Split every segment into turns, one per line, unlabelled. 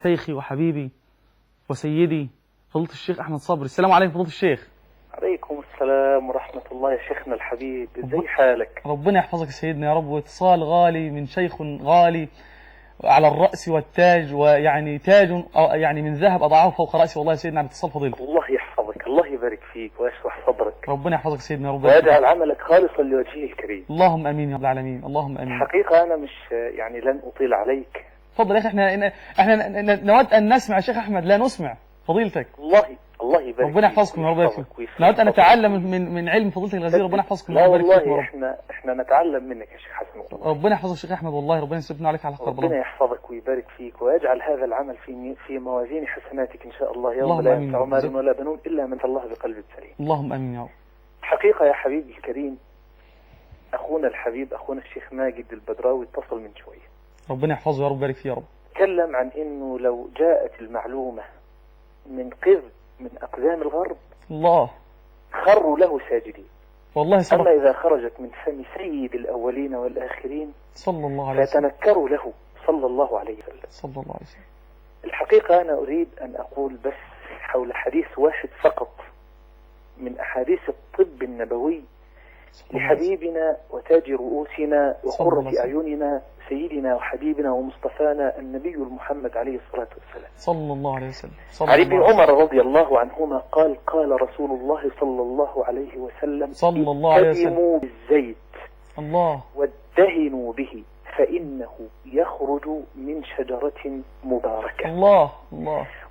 شيخي وحبيبي وسيدي فضيلة الشيخ أحمد صبري. السلام عليكم فضيلة الشيخ.
عليكم السلام ورحمة الله يا شيخنا الحبيب، ازاي حالك؟
ربنا يحفظك يا سيدنا يا رب، واتصال غالي من شيخ غالي على الرأس والتاج، ويعني تاج يعني من ذهب أضعه فوق رأسي، والله يا سيدنا على اتصال فضيلة.
الله يحفظك، الله يبارك فيك ويشرح صدرك.
ربنا يحفظك يا سيدنا يا رب،
ويجعل عملك خالصا لوجهه الكريم.
اللهم امين يا رب العالمين، اللهم امين.
حقيقة انا مش لن اطيل عليك.
اتفضل يا اخي، احنا نود ان نسمع الشيخ احمد، لا نسمع فضيلتك.
الله يبارك
ربنا يحفظكم يا رب، نود ان نتعلم من علم فضيلتك الغزير. ربنا يحفظكم
لا والله احنا نتعلم منك يا شيخ حسن والله.
ربنا يحفظك يا شيخ احمد، والله ربنا يسلمنا عليك على خير.
ربنا يحفظك ويبارك فيك ويجعل هذا العمل في موازين حسناتك ان شاء الله، يوم لا ينفع مال ولا بنون الا من الله بقلب سليم.
اللهم امين يا رب.
حقيقة يا حبيبي الكريم، اخونا الحبيب اخونا الشيخ ماجد البدراوي اتصل من شوية،
ربنا يحفظه يا رب ويبارك فيه يا رب.
تكلم عن انه لو جاءت المعلومة من اقدام الغرب
الله
خروا له ساجدين،
والله صدق.
اما اذا خرجت من فم سيد الاولين والاخرين
صلى الله عليه وسلم
فتنكروا له صلى الله عليه وسلم.
صلى الله عليه وسلم.
الحقيقة انا اريد ان اقول بس حول حديث واحد فقط من احاديث الطب النبوي لحبيبنا وتاج رؤوسنا وقرة أعيننا سيدنا وحبيبنا ومصطفانا النبي المحمد عليه الصلاة والسلام
صلى الله عليه وسلم.
علي بن عمر رضي الله عنهما قال رسول الله صلى الله عليه وسلم
صلى الله عليه وسلم:
اتهموا بالزيت
الله
وادهنوا به فإنه يخرج من شجرة مباركة.
الله.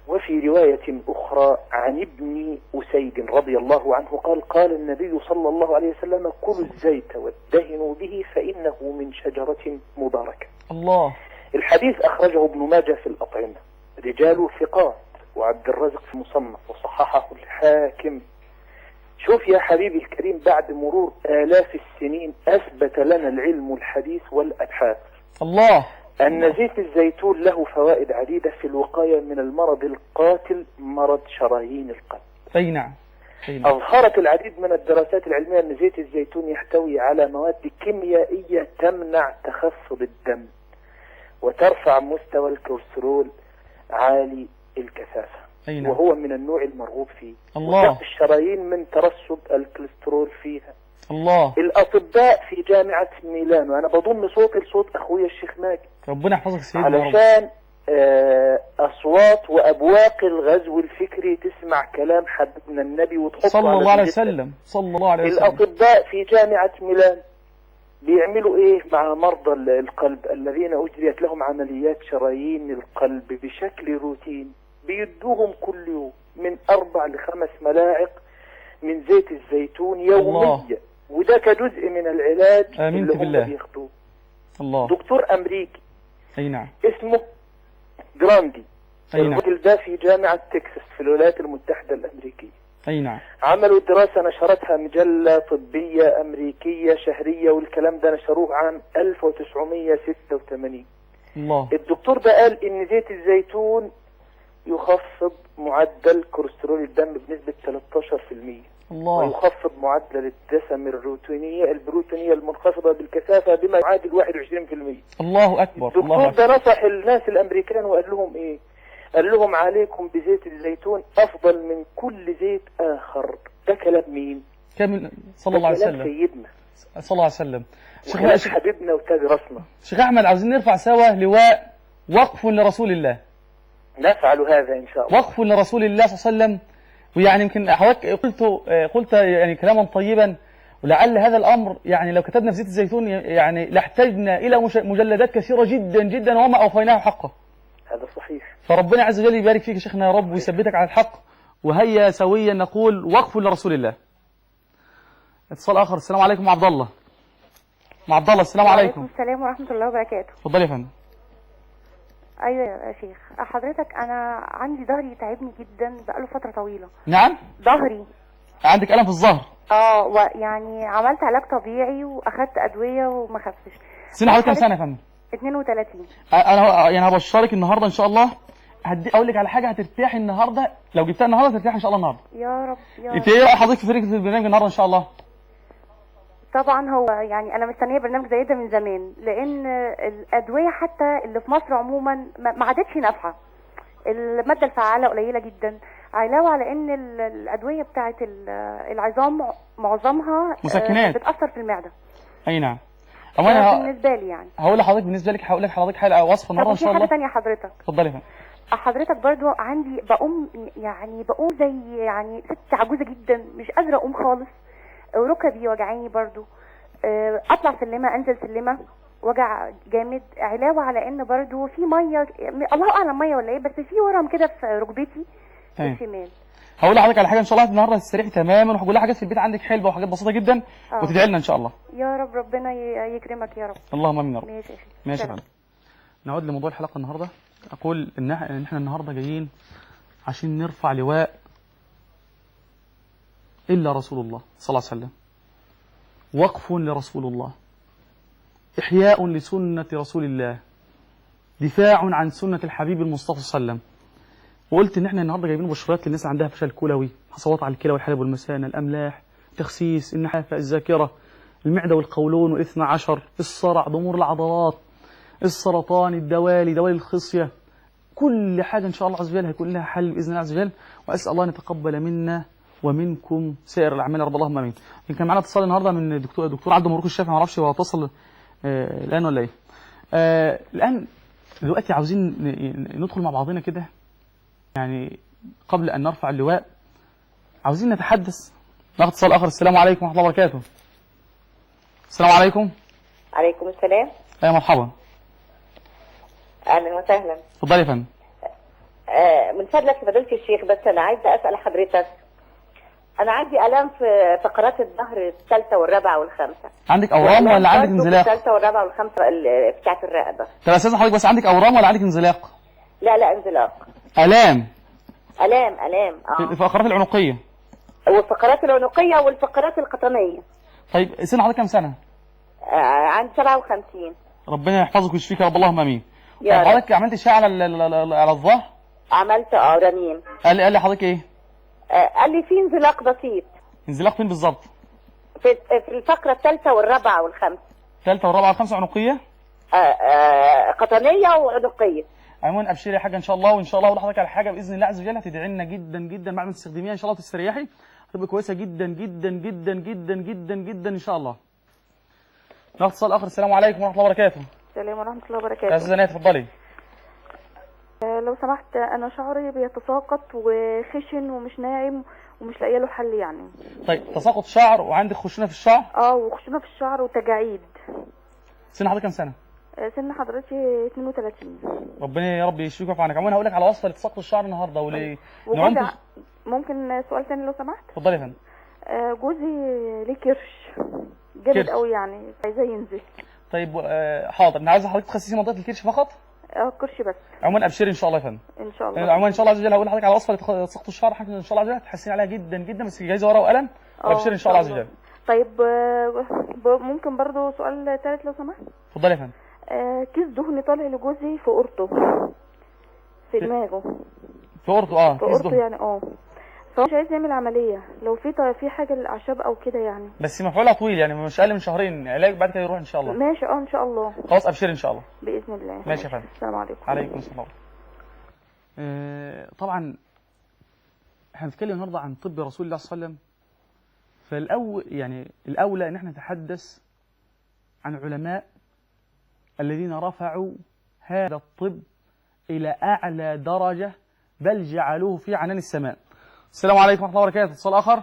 وفي رواية أخرى عن ابن أسيد رضي الله عنه قال النبي صلى الله عليه وسلم: كلوا الزيت وادهنوا به فإنه من شجرة مباركة.
الله.
الحديث أخرجه ابن ماجه في الأطعمة، رجال ثقات، وعبد الرزق في المصنف، وصححه الحاكم. شوف يا حبيبي الكريم، بعد مرور آلاف السنين أثبت لنا العلم الحديث والأبحاث
الله
أن زيت الزيتون له فوائد عديدة في الوقاية من المرض القاتل، مرض شرايين القلب.
أي نعم.
أظهرت العديد من الدراسات العلمية أن زيت الزيتون يحتوي على مواد كيميائية تمنع تخفض الدم وترفع مستوى الكوليسترول عالي الكثافة.
أي نعم.
وهو من النوع المرغوب فيه.
الله.
وتقي الشرايين من ترسب الكوليسترول فيها.
الله.
الأطباء في جامعة ميلانو، أنا بضم صوتي لصوت أخويا الشيخ ماجد،
ربنا يحفظك سيدنا،
علشان أصوات وأبواق الغزو الفكري تسمع كلام حبيبنا النبي وتحطه
صلى الله عليه وسلم. صلى الله عليه وسلم.
الأطباء في جامعة ميلانو بيعملوا إيه مع مرضى القلب الذين أجريت لهم عمليات شرايين القلب بشكل روتين؟ بيدوهم كل يوم من 4 ل 5 ملاعق من زيت الزيتون يوميا، وده كجزء من العلاج اللي هم بياخدوه.
الله.
دكتور أمريكي
أي نعم
اسمه جراندي،
أي نعم،
الراجل ده في جامعة تكساس في الولايات المتحدة الأمريكية.
أي نعم.
عملوا دراسة نشرتها مجلة طبية أمريكية شهرية، والكلام ده نشروه عام 1986.
الله.
الدكتور ده قال إن زيت الزيتون يخفض معدل كوليسترول الدم بنسبة 13%.
الله.
ويخفض معدل الدسم البروتينية المنخفضة بالكثافة بما يعادل 21%.
الله أكبر.
الدكتور ده نصح الناس الأمريكان وقال لهم إيه؟ قال لهم: عليكم بزيت الزيتون أفضل من كل زيت آخر. ده كلام مين؟
كامل صلى الله عليه وسلم.
سيدنا
صلى الله عليه وسلم.
شيخ حبيبنا وتاج راسنا.
شيخ أحمد، عاوزين نرفع سوا لواء وقف لرسول الله.
نفعل هذا إن شاء الله.
وقف لرسول الله صلى الله عليه وسلم. ويعني يمكن حضرتك قلت يعني كلاما طيبا، ولعل هذا الأمر يعني لو كتبنا في زيت الزيتون يعني لاحتجنا إلى مجلدات كثيرة جدا جدا وما أوفيناه حقه.
هذا صحيح.
فربنا عز وجل يبارك فيك يا شيخنا يا رب ويثبتك على الحق، وهيا سويا نقول وقف لرسول الله. اتصال آخر. السلام عليكم عبد الله. عبد الله، السلام عليكم.
وعليكم السلام ورحمة الله وبركاته.
اتفضل يا فندم.
ايوه يا شيخ، حضرتك انا عندي ظهري تعبني جدا بقاله فتره طويله.
نعم.
ظهري.
عندك الم في الظهر؟
يعني عملت علاج طبيعي واخدت ادويه وما خفتش.
سنة حضرتك كام سنه يا فندم؟
32.
انا يعني هبشرك النهارده ان شاء الله، اقول لك على حاجه هترتاحي النهارده، لو جبتها النهارده ترتاحي ان شاء الله النهارده.
يا رب يا رب.
انت ايه راي حضرتك في فكره البرنامج النهارده ان شاء الله؟
طبعا هو يعني انا مستنيه برنامج زي ده من زمان، لان الادويه حتى اللي في مصر عموما ما عادتش نافعه. الماده الفعاله قليله جدا، علاوه على ان الادويه بتاعه العظام معظمها
مسكنات.
بتاثر في المعده.
اي نعم.
بالنسبه لي يعني
هقول لحضرتك بالنسبه لك، هقول لك حضرتك حاجه وصفه النهارده ان شاء الله.
حاجه ثانيه حضرتك.
اتفضلي يا فندم.
حضرتك برضو عندي بقوم زي يعني ست عجوزه جدا، مش قادره اقوم خالص، وركبي وجعاني برضو، اطلع سلمه انزل سلمه وجع جامد، علاوه على ان برضو في ميه، الله اعلم ميه ولا ايه، بس في ورم كده في ركبتي الشمال.
هقول لحضرتك على حاجه ان شاء الله النهارده تستريحي تماما، وهقول لها حاجات في البيت عندك حلوه وحاجات بسيطه جدا وتدعي لنا ان شاء الله.
يا رب ربنا يكرمك يا رب.
اللهم امين يا رب.
ماشي
ماشي يا فندم. نعود لموضوع الحلقه النهارده. اقول ان احنا النهارده جايين عشان نرفع لواء الا رسول الله صلى الله عليه وسلم، وقف لرسول الله، احياء لسنه رسول الله، دفاع عن سنه الحبيب المصطفى صلى الله عليه وسلم. وقلت ان احنا النهارده جايبين بشرات للناس اللي عندها فشل كلوي، حصوات على الكلى والحلب والمثانه، الاملاح، تخسيس، النحافه، الذاكره، المعده والقولون والاثنى عشر، الصرع، ضمور العضلات، السرطان، الدوالي، دوالي الخصيه، كل حاجه ان شاء الله عز وجل هيكون لها حل باذن الله عز وجل. واسال الله ان يتقبل منا ومنكم سائر الاعمال يا رب، اللهم امين. كان معانا اتصال النهارده من دكتور عبد المبروك الشافعي، ما اعرفش هو اتصل الان ولا ايه. الان دلوقتي عاوزين ندخل مع بعضنا كده، يعني قبل ان نرفع اللواء عاوزين نتحدث. ناخد اتصال اخر. السلام عليكم ورحمه الله وبركاته. السلام عليكم.
عليكم السلام.
يا مرحبا.
اهلا وسهلا.
اتفضلي يا فندم.
من فضلك يا فضيلة الشيخ، بس انا عايزه اسال حضرتك، انا عندي الام في فقرات الظهر الثالثه والرابعه والخامسه.
عندك اورام ولا عندك انزلاق؟
الثالثه والرابعه والخامسه بتاعت الرقبه.
طب يا استاذ حضرتك بس عندك اورام ولا عندك انزلاق؟
لا انزلاق.
الام
في
الفقرات العنقيه
والفقرات العنقيه والفقرات القطنيه.
طيب سن حضرتك كام سنه؟
عندي 57.
ربنا يحفظك ويشفيك يا رب، اللهم امين.
يا رب.
حضرتك عملت اشعه على الظهر؟
عملت رنين.
قال لي حضرتك ايه؟
قال لي في انزلاق بسيط.
انزلاق فين بالظبط؟
في الفقره الثالثه والرابعه والخامسه.
الثالثه والرابعه والخامسه عنقيه؟
قطنيه وعنقيه.
عموما ابشري يا حاجه ان شاء الله، وان شاء الله اقول لحضرتك على حاجه باذن الله عز وجل هتدعي لنا جدا جدا بعد ما تستخدميها ان شاء الله وتستريحي، هتبقى كويسه جدا جدا جدا جدا جدا جدا ان شاء الله. ناخد اتصال اخر. السلام عليكم ورحمه الله وبركاته.
السلام ورحمه الله
يا
وبركاته.
استاذه نايا اتفضلي.
لو سمحت، انا شعري بيتساقط وخشن ومش ناعم ومش لاقيه له حل يعني.
طيب تساقط شعر وعندك خشونه في الشعر؟
وخشونه في الشعر وتجاعيد.
سن حضرتك كام سنه؟
سن حضرتي 32.
ربنا يا رب يشفيك ويعفو عنك. عموما هقول لك على وصفه لتساقط الشعر النهارده
ممكن سؤال تاني لو سمحت؟
اتفضلي يا فندم.
جوزي ليه كرش جامد قوي، يعني عايزاه ينزل.
طيب حاضر. انا عايز حضرتك تخسسي منطقه الكرش فقط؟
كرش بس.
عموما ابشري ان شاء الله يا فندم.
ان شاء الله.
عموما ان شاء الله عز وجل هقول لحضرتك على وصفه لتساقط الشعر، حاجه ان شاء الله عز وجل تحسين عليها جدا جدا، بس جايزه ورقه وقلم وابشري ان شاء الله عز وجل.
طيب ممكن برضو سؤال ثالث لو سمحت؟
اتفضلي يا فندم.
كيس دهن طالع لجوزي في قرطه، في دماغه.
في قرطه؟
في قرطه يعني فهو مش عايز يعمل عمليه، لو في حاجه للاعشاب او كده يعني.
بس مفعولها طويل يعني مش اقل من شهرين علاج، بعد كده يروح ان شاء الله.
ماشي ان شاء الله.
خلاص ابشري ان شاء الله
باذن الله.
ماشي يا فندم.
السلام عليكم.
عليكم السلام. طبعا احنا بنتكلم النهارده عن طب رسول الله صلى الله عليه وسلم، الاولى ان احنا نتحدث عن علماء الذين رفعوا هذا الطب الى اعلى درجه، بل جعلوه في عنان السماء. السلام عليكم ورحمه الله وبركاته. اتصال اخر.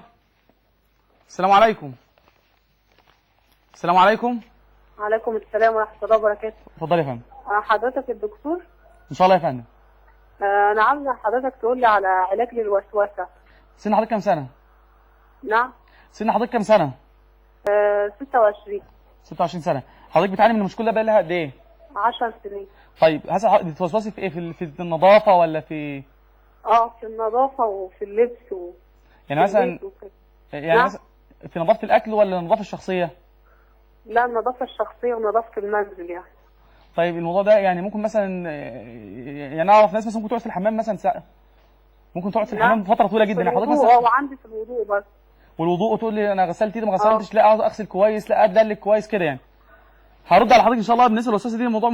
السلام عليكم. السلام عليكم.
وعليكم السلام ورحمه الله وبركاته.
اتفضلي يا فندم.
حضرتك الدكتور؟
ان شاء الله يا فندم.
انا عاوزه حضرتك تقول لي على علاج للوسوسه.
سن حضرتك كام سنه؟
نعم.
سن حضرتك كام سنه؟
26.
26 سنه. حضرتك بتعاني من المشكله ده بقى لها قد ايه؟
10 سنين.
طيب بتوسوسي في ايه؟ في النظافه ولا في
في النظافه وفي اللبس
يعني مثلا يعني مثلا في نظافه الاكل ولا النظافه الشخصيه؟
لا، النظافه الشخصيه ونظافه المنزل يعني.
طيب الموضوع ده يعني ممكن مثلا يعني اعرف ناس مثلا ممكن تقعد في الحمام مثلا ساعه، ممكن تقعد في الحمام فتره طويله جدا. حضرتك مثلا
وعندي في الوضوء بس.
والوضوء تقول لي انا غسلت ايدي ما غسلتش، لا اقعد اغسل كويس، لا ادلك كويس كده يعني. هرد على حضرتك ان شاء الله بالنسبه للوسوسه دي. الموضوع